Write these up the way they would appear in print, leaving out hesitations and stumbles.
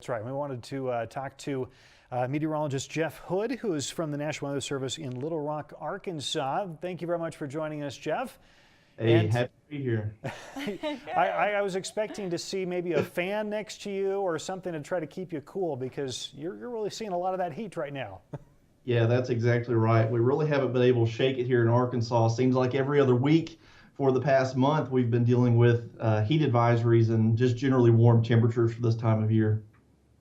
That's right. We wanted to talk to meteorologist Jeff Hood, who is from the National Weather Service in Little Rock, Arkansas. Thank you very much for joining us, Jeff. Hey, happy to be here. I was expecting to see maybe a fan next to you or something to try to keep you cool, because you're really seeing a lot of that heat right now. Yeah, that's exactly right. We really haven't been able to shake it here in Arkansas. Seems like every other week for the past month we've been dealing with heat advisories and just generally warm temperatures for this time of year.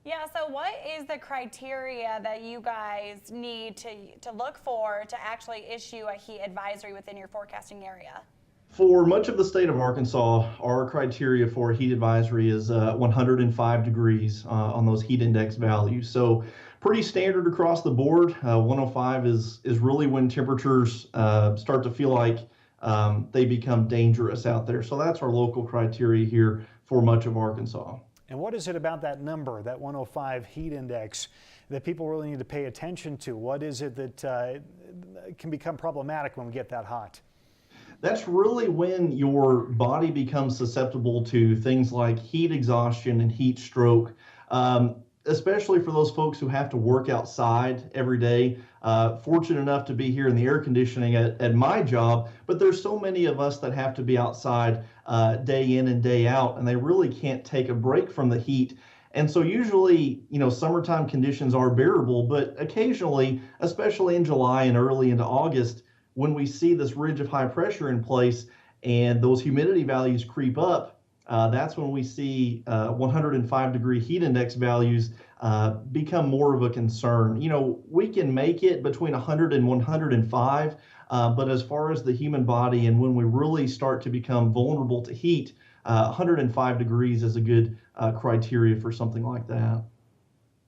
Yeah, so what is the criteria that you guys need to look for to actually issue a heat advisory within your forecasting area? For much of the state of Arkansas, our criteria for a heat advisory is 105 degrees on those heat index values. So pretty standard across the board. 105 is really when temperatures start to feel like they become dangerous out there. So that's our local criteria here for much of Arkansas. And what is it about that number, that 105 heat index, that people really need to pay attention to? What is it that can become problematic when we get that hot? That's really when your body becomes susceptible to things like heat exhaustion and heat stroke, especially for those folks who have to work outside every day. Fortunate enough to be here in the air conditioning at my job, but there's so many of us that have to be outside day in and day out, and they really can't take a break from the heat. And so usually, summertime conditions are bearable, but occasionally, especially in July and early into August, when we see this ridge of high pressure in place and those humidity values creep up, that's when we see 105 degree heat index values become more of a concern. We can make it between 100 and 105, but as far as the human body and when we really start to become vulnerable to heat, 105 degrees is a good criteria for something like that.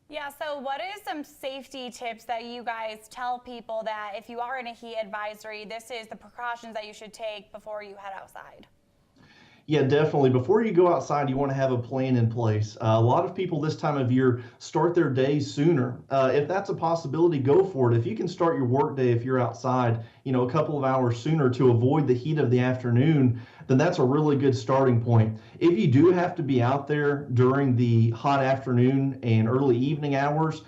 Yeah, so what is some safety tips that you guys tell people that if you are in a heat advisory, this is the precautions that you should take before you head outside? Yeah, definitely. Before you go outside, you want to have a plan in place. A lot of people this time of year start their days sooner. If that's a possibility, go for it. If you can start your work day, if you're outside, a couple of hours sooner to avoid the heat of the afternoon, then that's a really good starting point. If you do have to be out there during the hot afternoon and early evening hours,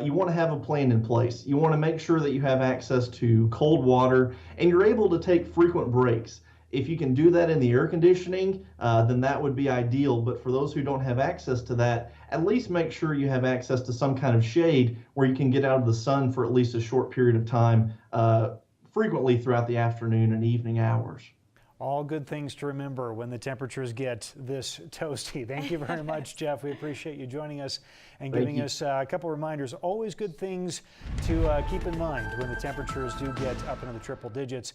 you want to have a plan in place. You want to make sure that you have access to cold water and you're able to take frequent breaks. If you can do that in the air conditioning, then that would be ideal. But for those who don't have access to that, at least make sure you have access to some kind of shade where you can get out of the sun for at least a short period of time, frequently throughout the afternoon and evening hours. All good things to remember when the temperatures get this toasty. Thank you very much, Jeff. We appreciate you joining us and giving us a couple reminders. Always good things to keep in mind when the temperatures do get up into the triple digits.